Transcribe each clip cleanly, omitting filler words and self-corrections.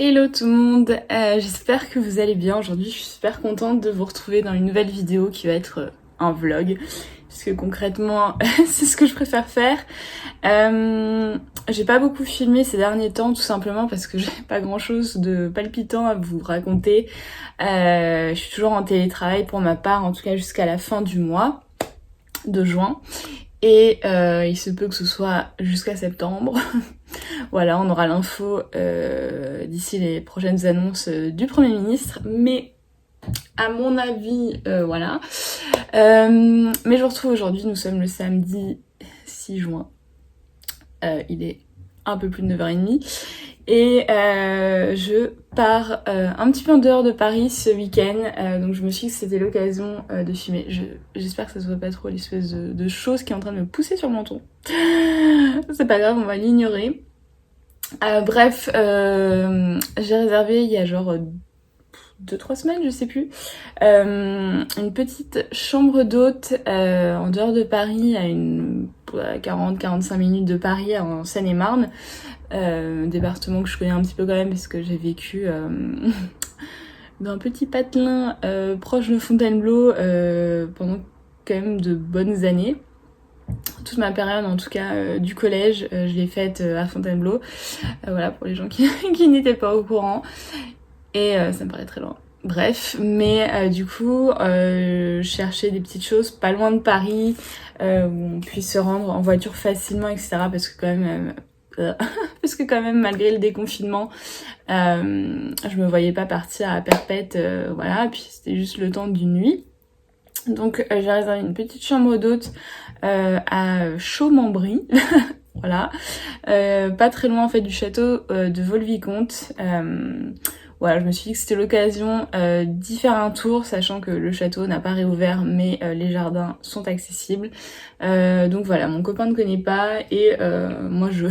Hello tout le monde, j'espère que vous allez bien. Aujourd'hui je suis super contente de vous retrouver dans une nouvelle vidéo qui va être un vlog, puisque concrètement c'est ce que je préfère faire. J'ai pas beaucoup filmé ces derniers temps tout simplement parce que j'ai pas grand chose de palpitant à vous raconter. Je suis toujours en télétravail pour ma part, en tout cas jusqu'à la fin du mois de juin. Et il se peut que ce soit jusqu'à septembre. Voilà, on aura l'info d'ici les prochaines annonces du Premier ministre. Mais à mon avis, voilà. Mais je vous retrouve aujourd'hui, nous sommes le samedi 6 juin. Il est un peu plus de 9h30. Et je pars un petit peu en dehors de Paris ce week-end, donc je me suis dit que c'était l'occasion de filmer. J'espère que ça se voit pas trop l'espèce de chose qui est en train de me pousser sur le menton. C'est pas grave, on va l'ignorer. Bref, j'ai réservé il y a genre 2-3 semaines, je sais plus, une petite chambre d'hôte en dehors de Paris, à 40-45 minutes de Paris, en Seine-et-Marne. Département que je connais un petit peu quand même parce que j'ai vécu dans un petit patelin proche de Fontainebleau pendant quand même de bonnes années. Toute ma période en tout cas du collège, je l'ai faite à Fontainebleau. Voilà, pour les gens qui n'étaient pas au courant. Et ça me paraît très loin. Bref, mais du coup, je cherchais des petites choses pas loin de Paris, où on puisse se rendre en voiture facilement, etc. Parce que quand même, malgré le déconfinement, je me voyais pas partir à perpète, voilà. Puis c'était juste le temps d'une nuit. Donc j'ai réservé une petite chambre d'hôte à Chaumes-en-Brie. Voilà, pas très loin en fait du château de Vaux-le-Vicomte. Voilà, je me suis dit que c'était l'occasion d'y faire un tour, sachant que le château n'a pas réouvert, mais les jardins sont accessibles. Donc voilà, mon copain ne connaît pas et moi je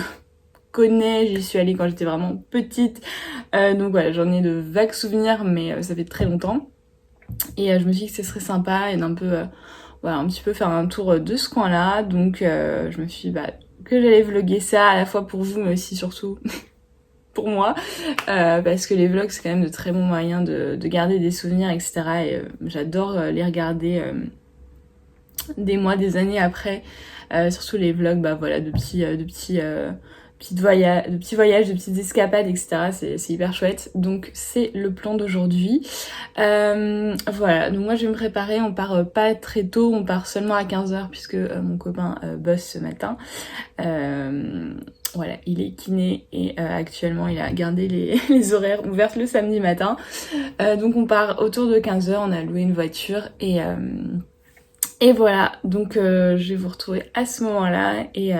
connais, j'y suis allée quand j'étais vraiment petite. Donc voilà, j'en ai de vagues souvenirs, mais ça fait très longtemps. Et je me suis dit que ce serait sympa et d'un peu, voilà, un petit peu faire un tour de ce coin-là. Donc je me suis dit que j'allais vlogger ça à la fois pour vous, mais aussi surtout pour moi, parce que les vlogs c'est quand même de très bons moyens de garder des souvenirs, etc. Et j'adore les regarder des mois, des années après, surtout les vlogs voilà, de petits voyages, de petites escapades, etc. C'est hyper chouette. Donc c'est le plan d'aujourd'hui. Voilà, donc moi je vais me préparer, on part pas très tôt, on part seulement à 15h puisque mon copain bosse ce matin. Voilà, il est kiné et actuellement il a gardé les horaires ouverts le samedi matin. Donc on part autour de 15h, on a loué une voiture et voilà, donc je vais vous retrouver à ce moment-là et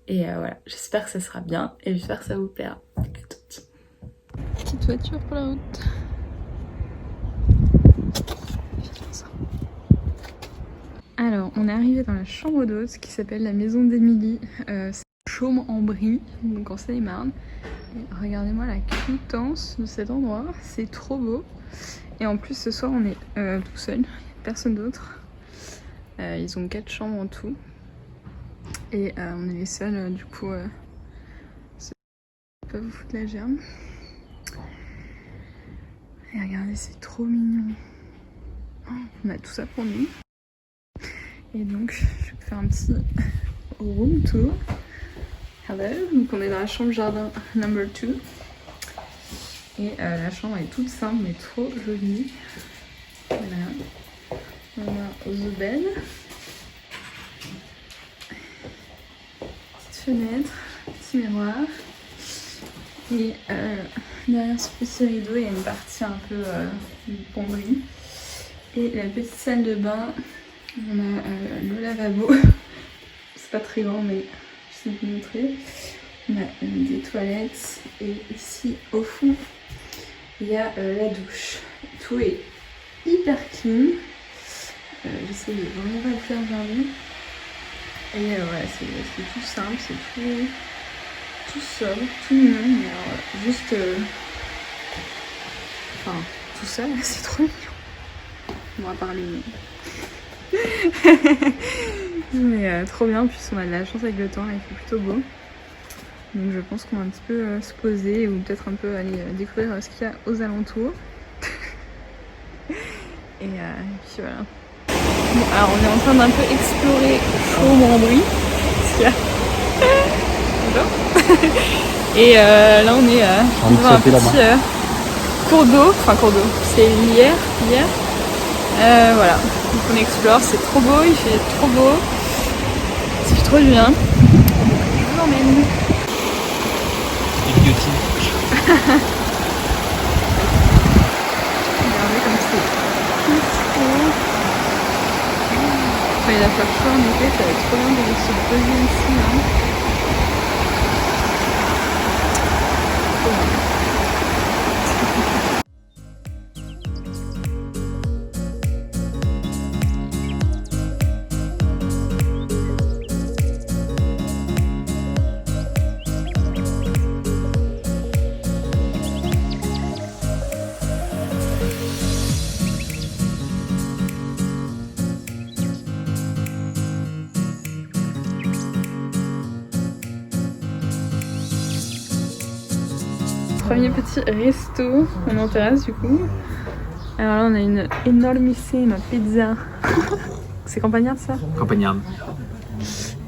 voilà, j'espère que ça sera bien et j'espère que ça vous plaira. À toutes. Petite voiture pour la route. Alors, on est arrivé dans la chambre d'hôte qui s'appelle la maison d'Émilie. C'est Chaumes-en-Brie, donc en Seine-et-Marne. Regardez-moi la quittance de cet endroit, c'est trop beau. Et en plus, ce soir, on est tout seul, personne d'autre. Ils ont 4 chambres en tout. Et on est les seuls, du coup, ceux qui peuvent vous foutre la germe. Et regardez, c'est trop mignon. Oh, on a tout ça pour nous. Et donc, je vais faire un petit room tour. Hello. Donc, on est dans la chambre jardin number 2. Et la chambre est toute simple, mais trop jolie. Voilà. On a the bed. Petite fenêtre, petit miroir. Et derrière ce petit rideau, il y a une partie un peu pommerie. Et la petite salle de bain, on a le lavabo. C'est pas très grand, mais je vais vous montrer. On a des toilettes. Et ici, au fond, il y a la douche. Tout est hyper clean. J'essaie de vraiment pas le faire regarder. Et voilà, c'est tout simple, c'est tout sobre, tout mignon. Mais alors, juste. Enfin, tout ça, c'est trop mignon. On va parler. Mais trop bien, puis on a de la chance avec le temps, il fait plutôt beau. Donc je pense qu'on va un petit peu se poser ou peut-être un peu aller découvrir ce qu'il y a aux alentours. Et puis voilà. Bon, alors on est en train d'un peu explorer Chaumes-en-Brie. Bonjour. Et là on est dans un petit cours d'eau. Enfin cours d'eau, c'est hier. Voilà, donc on explore, c'est trop beau, il fait trop beau. Ça fait trop du bien. Je vous emmène. Guillotine. Regardez comme c'est peaceful. Enfin, il va faire chaud en été, ça va être trop bien de se poser ici. Hein. Trop bien. Premier petit resto, on est en terrasse du coup. Alors là on a une énormissime pizza. C'est campagnard ça? Campagnarde.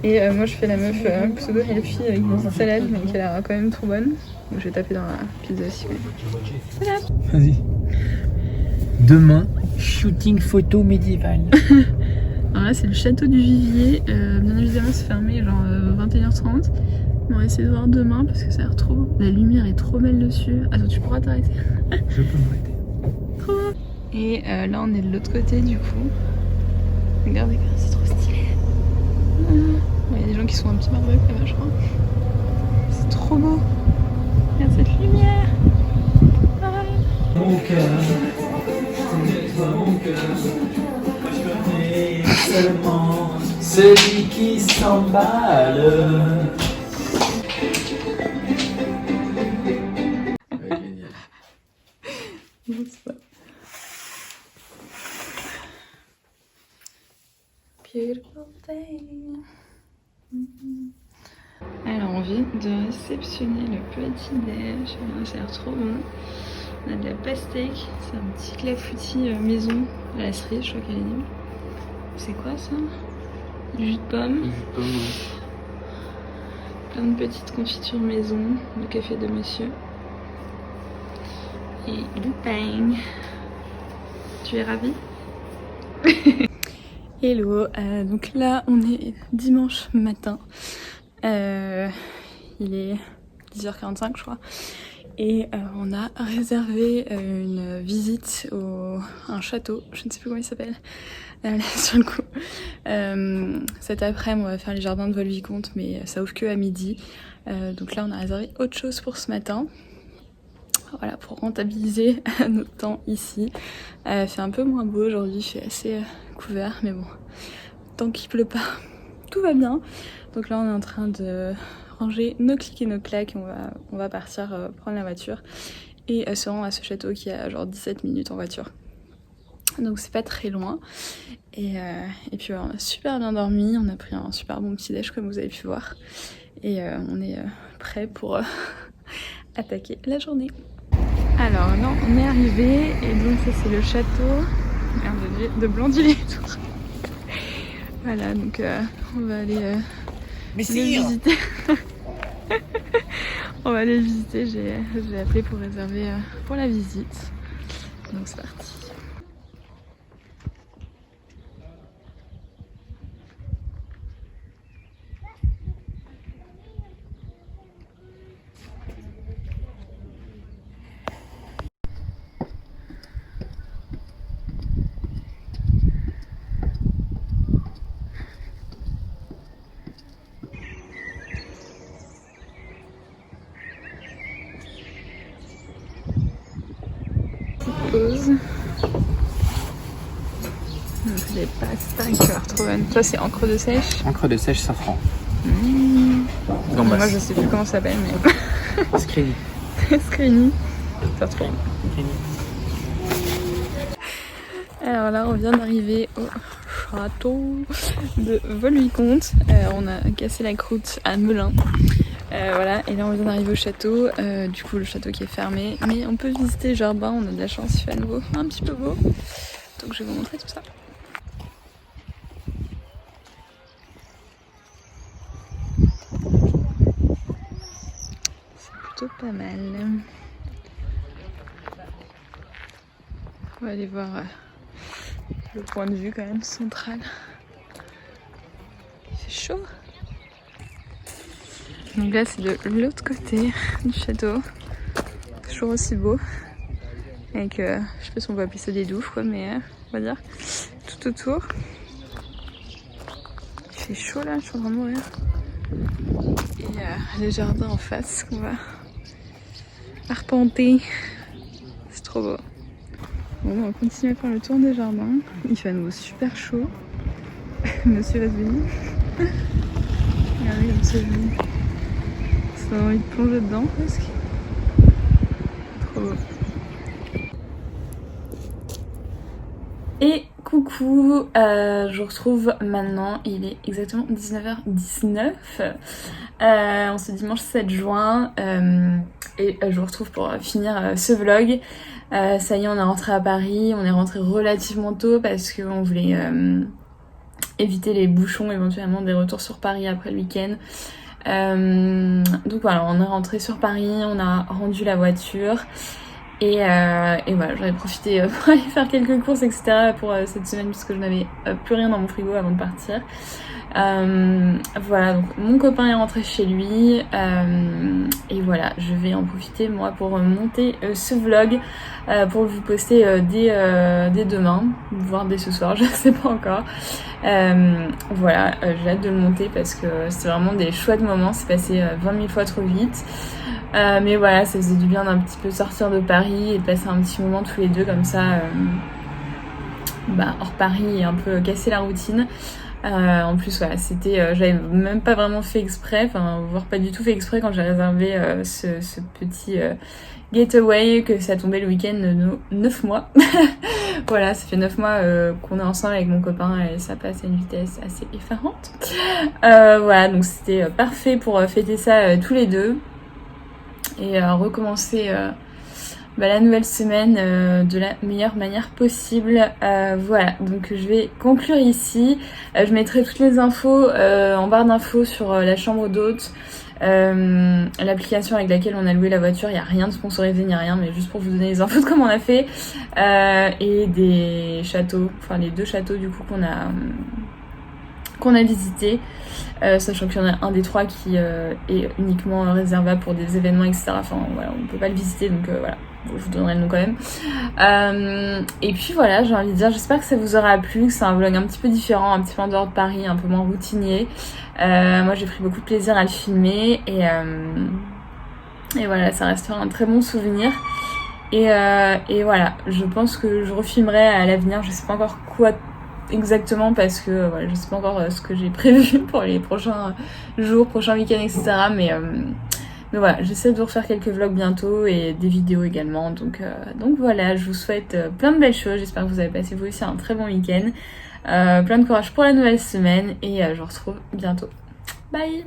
Et moi je fais la meuf pseudo healthy avec une salade mais qui a l'air quand même trop bonne. Donc je vais taper dans la pizza aussi. Voilà. Vas-y. Demain, shooting photo médiévale. Alors là c'est le château du Vivier. Bien évidemment c'est fermé genre 21h30. On va essayer de voir demain parce que ça a l'air trop beau. La lumière est trop belle dessus. Attends, tu pourras t'arrêter. Je peux m'arrêter. Trop beau. Et là, on est de l'autre côté du coup. Regardez, c'est trop stylé. Il y a des gens qui sont un petit barbecue là-bas, je crois. C'est trop beau. Regarde cette lumière. Mon cœur, mon cœur, je connais seulement celui qui s'emballe. Beautiful day. Alors on vient de réceptionner le petit déj. Ça a l'air trop bon. On a de la pastèque, c'est un petit clafoutis maison à la cerise, je crois qu'elle est nulle. C'est quoi ça? Du jus de pomme. Du jus de pomme, ouais. Plein de petites confitures maison, le café de monsieur. Et du pain. Tu es ravie? Hello, donc là on est dimanche matin. Il est 10h45 je crois. Et on a réservé une visite à un château, je ne sais plus comment il s'appelle, sur le coup. Cet après-midi on va faire les jardins de Vaux-le-Vicomte mais ça ouvre que à midi. Donc là on a réservé autre chose pour ce matin. Voilà, pour rentabiliser notre temps ici. Il fait un peu moins beau aujourd'hui, il fait assez couvert, mais bon, tant qu'il pleut pas, tout va bien. Donc là on est en train de ranger nos clics et nos claques, on va partir prendre la voiture et se rendre à ce château qui a genre 17 minutes en voiture. Donc c'est pas très loin. Et puis voilà, on a super bien dormi, on a pris un super bon petit déj comme vous avez pu voir. Et on est prêt pour attaquer la journée. Alors là on est arrivé et donc ça c'est le château de Blandy-les-Tours. Voilà, donc on va aller le visiter. On va aller le visiter, j'ai appelé pour réserver pour la visite. Donc c'est parti. Pause. Donc les pastas qui ont l'air trop bonnes. Ça c'est encre de sèche. Encre de sèche safran. Moi je sais plus comment ça s'appelle mais. Scrini. Scrini. Ça trop bon. Alors là on vient d'arriver au château de Vaux-le-Vicomte. On a cassé la croûte à Melun. Voilà, et là on vient d'arriver au château, du coup le château qui est fermé, mais on peut visiter le jardin, on a de la chance, il fait à nouveau un petit peu beau, donc je vais vous montrer tout ça. C'est plutôt pas mal. On va aller voir le point de vue quand même central. Il fait chaud. Donc là c'est de l'autre côté du château, toujours aussi beau, avec je sais pas si on peut appeler ça des douves quoi, mais on va dire tout autour. Il fait chaud là, je suis en train de mourir. Et les jardins en face qu'on va arpenter, c'est trop beau. Bon, on va continuer à faire le tour des jardins, il fait à nouveau super chaud. Monsieur va se baigner. Regardez comme c'est joli. Ça a envie de plonger dedans presque. Trop beau. Et coucou, je vous retrouve maintenant, il est exactement 19h19. On se dimanche 7 juin et je vous retrouve pour finir ce vlog. Ça y est, on est rentré à Paris, on est rentré relativement tôt parce qu'on voulait éviter les bouchons éventuellement des retours sur Paris après le week-end. Donc voilà, on est rentré sur Paris, on a rendu la voiture et voilà, j'en ai profité pour aller faire quelques courses etc. pour cette semaine puisque je n'avais plus rien dans mon frigo avant de partir. Voilà, donc mon copain est rentré chez lui et voilà, je vais en profiter moi pour monter ce vlog pour vous poster dès demain, voire dès ce soir, je ne sais pas encore. Voilà, j'ai hâte de le monter parce que c'est vraiment des chouettes moments, c'est passé 20 000 fois trop vite. Mais voilà, ça faisait du bien d'un petit peu sortir de Paris et de passer un petit moment tous les deux comme ça hors Paris et un peu casser la routine. En plus voilà, c'était j'avais même pas vraiment fait exprès, enfin voire pas du tout fait exprès quand j'ai réservé ce petit getaway, que ça tombait le week-end de nos 9 mois. Voilà, ça fait 9 mois qu'on est ensemble avec mon copain et ça passe à une vitesse assez effarante. Voilà, donc c'était parfait pour fêter ça tous les deux et recommencer la nouvelle semaine de la meilleure manière possible. Voilà, donc je vais conclure ici. Je mettrai toutes les infos en barre d'infos sur la chambre d'hôte, l'application avec laquelle on a loué la voiture. Il n'y a rien de sponsorisé ni rien, mais juste pour vous donner les infos de comment on a fait. Et des châteaux, enfin les 2 châteaux du coup qu'on a visité, sachant qu'il y en a un des 3 qui est uniquement réservable pour des événements etc. Enfin voilà, on ne peut pas le visiter donc voilà, je vous donnerai le nom quand même. Et puis voilà, j'ai envie de dire, j'espère que ça vous aura plu, que c'est un vlog un petit peu différent, un petit peu en dehors de Paris, un peu moins routinier. Moi j'ai pris beaucoup de plaisir à le filmer et voilà, ça restera un très bon souvenir. Et voilà, je pense que je refilmerai à l'avenir, je sais pas encore quoi exactement parce que voilà, je sais pas encore ce que j'ai prévu pour les prochains jours, prochains week-ends etc. Mais voilà, j'essaie de vous refaire quelques vlogs bientôt et des vidéos également. Donc voilà, je vous souhaite plein de belles choses. J'espère que vous avez passé vous aussi un très bon week-end. Plein de courage pour la nouvelle semaine et je vous retrouve bientôt. Bye!